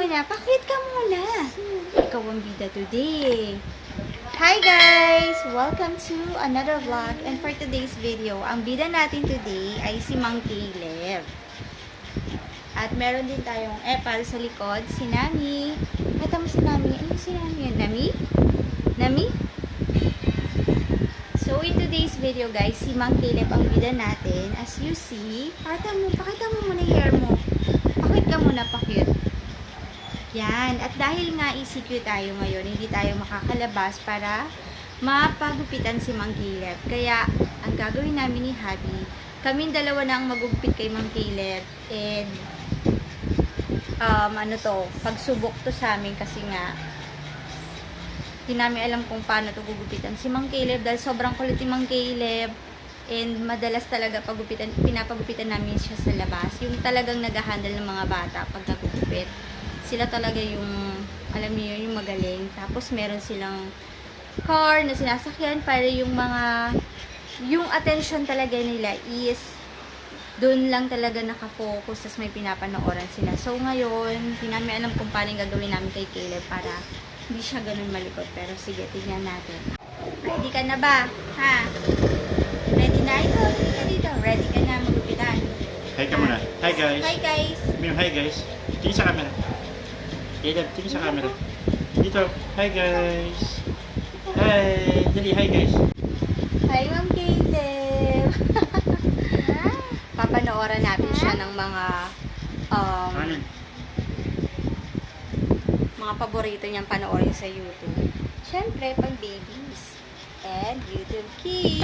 muna. Pakit ka muna. Ikaw ang bida today. Hi guys! Welcome to another vlog. And for today's video, ang bida natin today ay si Mang Caleb. At meron din tayong epal sa likod, si Nami. Kita mo si Nami. Ano si Nami yun? Nami? Nami? So, in today's video guys, si Mang Caleb ang bida natin. As you see, pakita mo muna yung hair mo. Pakit ka muna, pakit. Yan. At dahil nga ECQ tayo ngayon, hindi tayo makakalabas para mapagupitan si Mang Caleb. Kaya, ang gagawin namin ni Habi, kaming dalawa na ang magugupit kay Mang Caleb. And, pagsubok to sa amin kasi nga, hindi namin alam kung paano to gugupitan si Mang Caleb dahil sobrang kulit ni Mang Caleb. And madalas talaga pinapagupitan namin siya sa labas. Yung talagang nag-handle ng mga bata pag nagugupit. Sila talaga yung, alam niyo yung magaling. Tapos meron silang car na sinasakyan para yung attention talaga nila is doon lang talaga nakafocus, tas may pinapanooran sila. So ngayon, hindi namin alam kung paano yung gagawin namin kay Caleb para hindi siya ganun malikot. Pero sige, tignan natin. Ready ka na ba? Ha? Ready na ito? Ready ka dito? Ready ka na magupitan? Hi ka muna. Hi guys. Hi guys. Hi guys. Tingin sa camera. Caleb, tingin sa camera. Dito. Hi guys. Hi. Dali, hi guys. Hi Mang Caleb. Papanooran natin siya ng mga paborito niyang panoorin sa YouTube. Siyempre, pang babies and YouTube kids.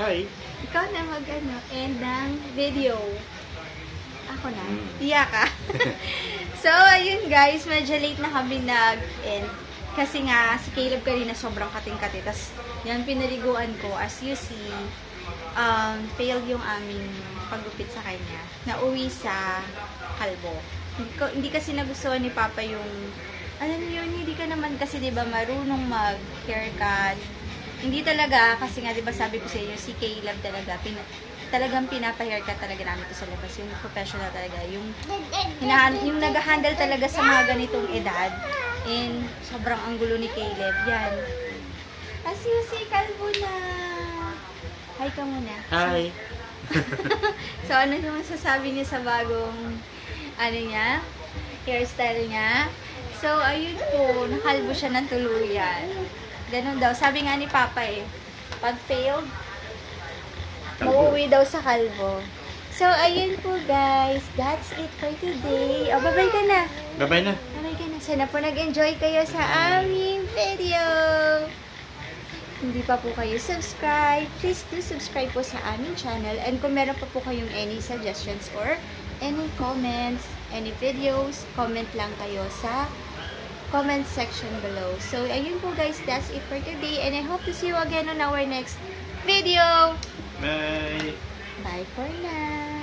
Hi. Ikaw na end ng video. Ako na. Mm. Iya ka. So, ayun guys, medyo late na kami nag-end. Kasi nga, si Caleb kanina sobrang kating-kati. Tapos, yan, pinaliguan ko. As you see, failed yung aming paggupit sa kanya. Nauwi sa kalbo. Hindi kasi nagustuhan ni Papa yung, alam niyo yun, hindi ka naman kasi diba marunong mag-haircut. Hindi talaga, kasi nga diba sabi ko sa inyo, si Caleb talagang pinapa-haircut talaga namin ito sa labas. Yung professional talaga. Yung nag-handle talaga sa mga ganitong edad. And sobrang anggulo ni Caleb. Yan. As you see, kalbo na. Hi ka muna. Hi. So, ano yung masasabi niya sa bagong hairstyle niya? So, ayun po, nakalbo siya ng tuluyan. Ganun daw. Sabi nga ni Papa pag failed, mauuwi daw sa kalbo. So, ayun po guys. That's it for today. Oh, bye-bye ka na. Bye-bye na. Bye-bye ka na. Sana po nag-enjoy kayo sa aming video. Hindi pa po kayo subscribe, please do subscribe po sa aming channel. And kung meron pa po kayong any suggestions or any comments, any videos, comment lang kayo sa comment section below. So, ayun po guys, that's it for today. And I hope to see you again on our next video. Bye. Bye for now.